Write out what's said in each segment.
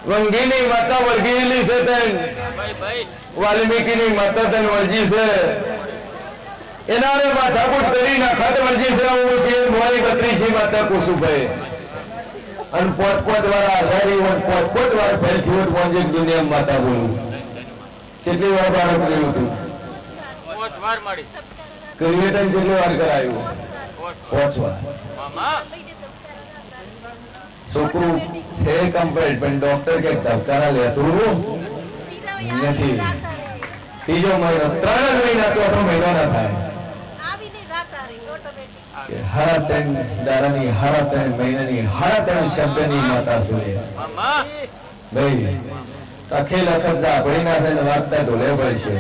વંગીની માતા વળગેલી છે તેન વાલ્મીકીની માતા તેન વળજી છે એનારે માથાકૂટ કરી નાખત વળજી છે હું છે મોરી બત્રીસી માતા કુસુભાઈ અને પોત વાળા આધારી પોત વાર ફેલ થયો પહોંચે દુનિયા માતા બોલું કેટલી વાર બાળક રહ્યું હતું ક્રિએટન કેટલી વાર કરાયું 5 વાર છોકરું છે કમ્પ્લીટ પણ ડોક્ટર કે ધબકારા લેતું નથી ત્રીજો મહિનો 3 મહિના ચોથો મહિનો ના થાય હારા 3 દારાની હારા 3 મહિનાની હારા 3 શબ્દની માતા સુલે ભાઈ અખિલ અખત આપણી ના થઈને વાગતા ઢોલે પડશે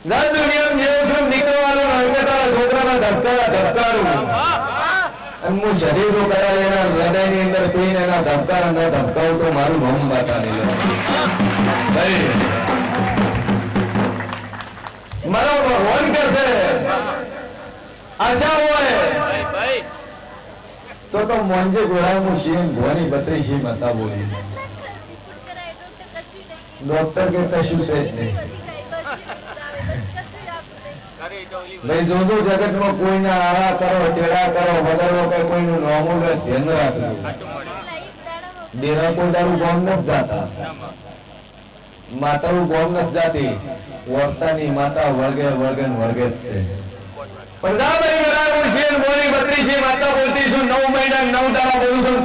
ના દુનિયા જેવું નીકળવાનું અંગતાના છોકરાના ધબકારું હું શરીરો કરાય એના હૃદયની અંદર પીને એના ધબકારા ન ધબકાવું તો મારું ભમ બાતા નહીં મારો ભગવાન કરશે આશા હોય તો મોંજે ગોળા હું સિંહ ભવાની બત્રીસી માતા બોલી ડોક્ટર કે કશું છે જ નહીં ભાઈ જોજો જગતમાં કોઈના આરા કરો ચેડા કરો બદલો કે કોઈનું નોમું ધ્યાન રાખજો ડેરા કોઈ દારૂ ગામ નથી જાતા માતાનું ગામ નથી જાતી વર્તાની માતા વર્ગે જ છે પંજાબ માતા બોલતી છું 9 મહિના 9 દાડા બોલું છું